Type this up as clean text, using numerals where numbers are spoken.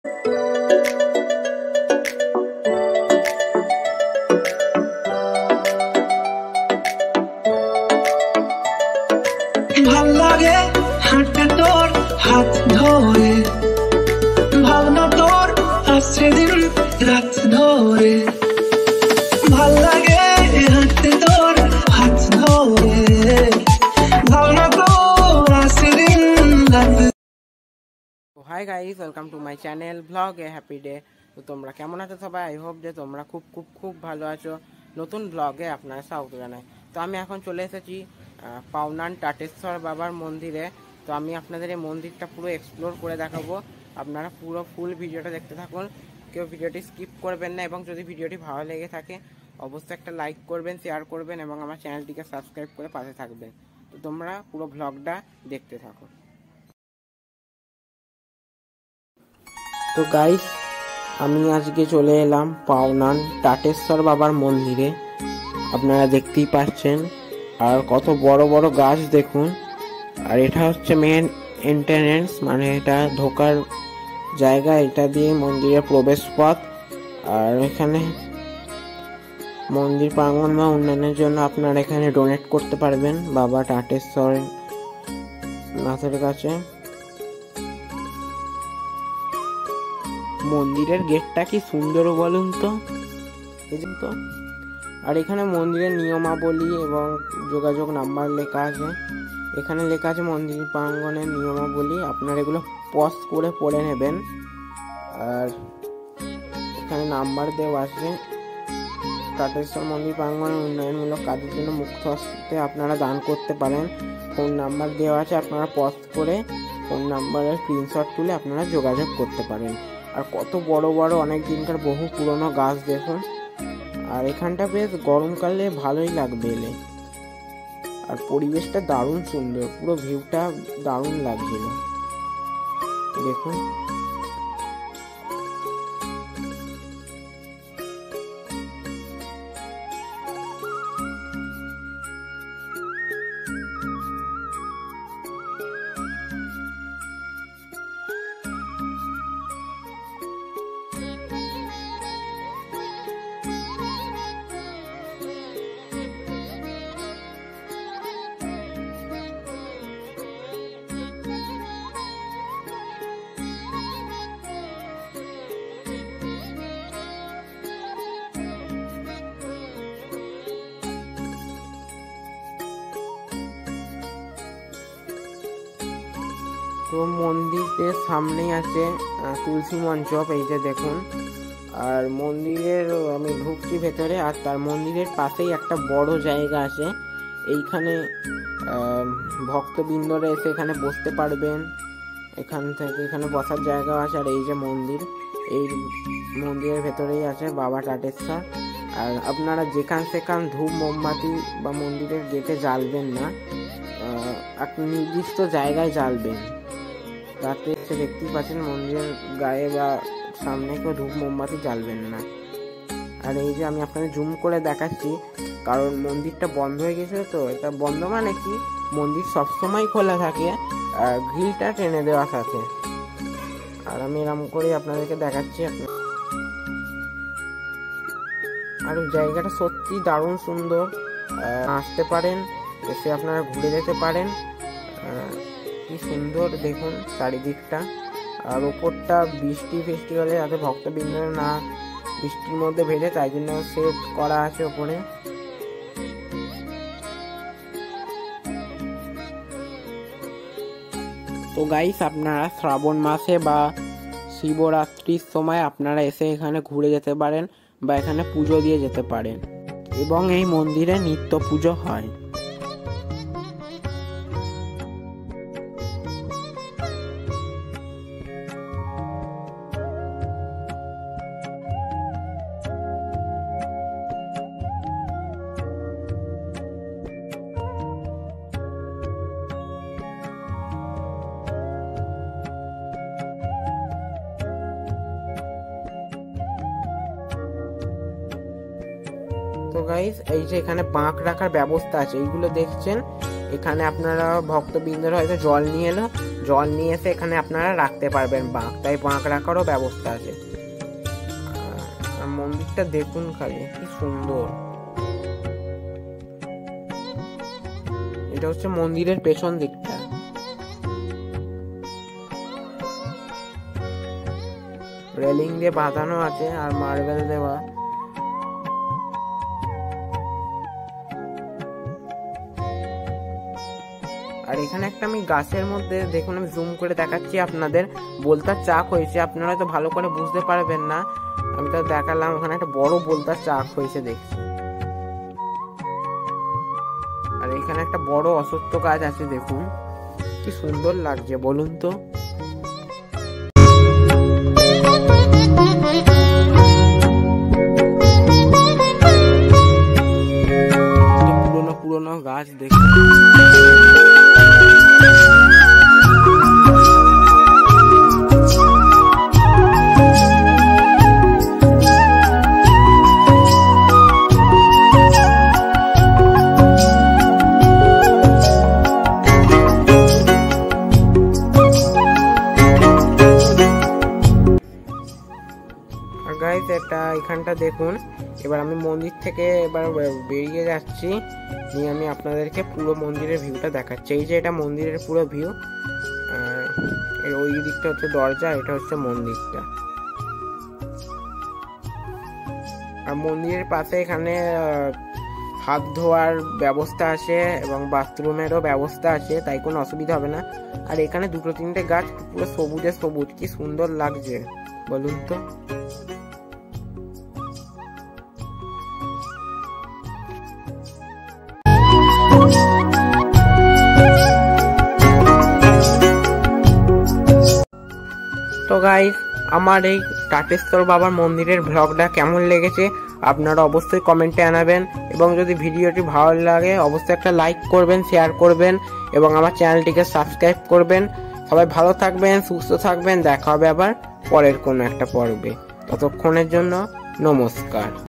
ভাল লাগে হাঁটতে তোর হাত ধরে, ভাবনা তোর আসছে দিন রাত ধরে। ভাল লাগে হাঁটতে তোর হাত ধরে, ভাবনা তোর আসছে দিন রাত। Hi guys, welcome to my channel blog A happy day. তো তোমরা কেমন আছো সবাই? আই হোপ যে তোমরা খুব খুব খুব ভালো আছো। নতুন ব্লগে আপনারা স্বাগত জানাই। তো আমি এখন চলে এসেছি পাওনান টাটেশ্বর বাবার মন্দিরে। তো আমি আপনাদের এই মন্দিরটা পুরো এক্সপ্লোর করে দেখাবো। আপনারা পুরো ফুল ভিডিওটা দেখতে থাকুন, কেউ ভিডিওটি স্কিপ করবেন না। এবং যদি ভিডিওটি ভালো লেগে থাকে অবশ্যই একটা লাইক করবেন, শেয়ার করবেন এবং আমার চ্যানেলটিকে সাবস্ক্রাইব করে পাশে থাকবেন। তো তোমরা পুরো ব্লগটা দেখতে থাকো। তো গাইস, আমি আজকে চলে এলাম পাওনান টাটেশ্বর বাবার মন্দিরে। আপনারা দেখতেই পাচ্ছেন, আর কত বড় বড় গাছ দেখুন। আর এটা হচ্ছে মেন এন্ট্রান্স, মানে এটা ঢোকার জায়গা, এটা দিয়ে মন্দিরের প্রবেশ পথ। আর এখানে মন্দির প্রাঙ্গণ বা উন্নয়নের জন্য আপনারা এখানে ডোনেট করতে পারবেন বাবা টাটেশ্বর নাথের কাছে। মন্দিরের গেটটা কি সুন্দর বলুন তো। আর এখানে মন্দিরের নিয়মাবলী এবং যোগাযোগ নাম্বার লেখা আছে। এখানে লেখা আছে মন্দির প্রাঙ্গণের নিয়মাবলী, আপনারা এগুলো পজ করে পড়ে নেবেন। আর এখানে নাম্বার দেওয়া আছে। টাটেশ্বর মন্দির প্রাঙ্গণের উন্নয়নমূলক কাজের জন্য মুক্ত হস্তে আপনারা দান করতে পারেন। ফোন নাম্বার দেওয়া আছে, আপনারা পজ করে ফোন নাম্বারের স্ক্রিনশট তুলে আপনারা যোগাযোগ করতে পারেন। আর কত বড় বড় অনেক দিনকার বহু পুরনো গাছ দেখুন। আর এখানটা বেশ গরমকালে ভালোই লাগবে এলে। আর পরিবেশটা দারুণ সুন্দর, পুরো ভিউটা দারুণ লাগছিল দেখুন। তো মন্দিরের সামনেই আছে তুলসী মঞ্চপ, এই যে দেখুন। আর মন্দিরের আমি ঢুকছি ভেতরে, আর তার মন্দিরের পাশেই একটা বড় জায়গা আছে। এইখানে ভক্তবৃন্দরা এসে এখানে বসতে পারবেন। এখান থেকে এখানে বসার জায়গা আছে। আর এই যে মন্দির, এই মন্দিরের ভেতরেই আছে বাবা টাটেশ্বর। আর আপনারা যেখান সেখান ধূপ মোমবাতি বা মন্দিরের গেটে জ্বালবেন না, একটা নির্দিষ্ট জায়গায় জ্বালবেন। রাতে এসে দেখতেই পাচ্ছেন মন্দিরের গায়ে বা সামনে কেউ ধূপ মোমবাতি জ্বালবেন না। আর এই যে আমি আপনাদের জুম করে দেখাচ্ছি, কারণ মন্দিরটা বন্ধ হয়ে গেছে। তো এটা বন্ধ মানে কি, মন্দির সবসময় খোলা থাকে, আর গ্রিলটা টেনে দেওয়া থাকে। আর আমি এরকম করে আপনাদেরকে দেখাচ্ছি। আর জায়গাটা সত্যি দারুণ সুন্দর। আসতে পারেন, এসে আপনারা ঘুরে যেতে পারেন। কি সুন্দর দেখুন চারিদিকটা। আর ওপরটা বৃষ্টি হলে যাতে ভক্তবৃন্দরা না বৃষ্টির মধ্যে ভেজে, তাই জন্য সেট করা আছে ওপরে। তো গাইস, আপনারা শ্রাবণ মাসে বা শিবরাত্রির সময় আপনারা এসে এখানে ঘুরে যেতে পারেন বা এখানে পুজো দিয়ে যেতে পারেন। এবং এই মন্দিরে নিত্য পুজো হয়। তো গাইস, এই যে এখানে বাঁক রাখার ব্যবস্থা আছে, এইগুলো দেখছেন। এখানে আপনারা ভক্তবৃন্দরা হয়তো জল নিয়ে এলো, জল নিয়ে এসে এখানে আপনারা রাখতে পারবেন বাঁক, তাই বাঁক রাখারও ব্যবস্থা আছে। আর মন্দিরটা দেখুন খালি কি সুন্দর। এটা হচ্ছে মন্দিরের পেছন দিকটা। রেলিং দিয়ে বাঁধানো আছে আর মার্বেল দেওয়া। আর এখানে একটা আমি গাছের মধ্যে দেখুন, আমি জুম করে দেখাচ্ছি আপনাদের, বোলতার চাক হয়েছে। আপনারা তো ভালো করে বুঝতে পারবেন না, আমি তো দেখালাম। ওখানে একটা বড় বোলতার চাক হয়েছে দেখছি। আর এখানে একটা বড় অশ্বত্থ গাছ আছে, দেখুন কি সুন্দর লাগছে বলুন তো। পুরোনো পুরোনো গাছ দেখুন। গাইস এটা এখানটা দেখুন। এবার আমি মন্দির থেকে এবার বেরিয়ে যাচ্ছি, নিয়ে আমি আপনাদেরকে পুরো মন্দিরের ভিউটা দেখাচ্ছি। এই যে এটা মন্দিরের পুরো ভিউ, আর ওই দিকটা হচ্ছে দরজা, এটা হচ্ছে মন্দিরটা। আর মন্দিরের পাশে এখানে হাত ধোয়ার ব্যবস্থা আছে এবং বাথরুমেরও ব্যবস্থা আছে, তাই কোনো অসুবিধা হবে না। আর এখানে দুটো তিনটে গাছ পুরো সবুজে সবুজ, কি সুন্দর লাগছে বলুন তো। তো গাইস, আমার এই টাটেশ্বর বাবার মন্দিরের ব্লগটা কেমন লেগেছে আপনারা অবশ্যই কমেন্টে জানাবেন, এবং যদি ভিডিওটি ভালো লাগে অবশ্যই একটা লাইক করবেন, শেয়ার করবেন এবং আমার চ্যানেলটিকে সাবস্ক্রাইব করবেন। সবাই ভালো থাকবেন, সুস্থ থাকবেন, দেখা হবে আবার পরের কোনো একটা পর্বে। ততক্ষণের জন্য নমস্কার।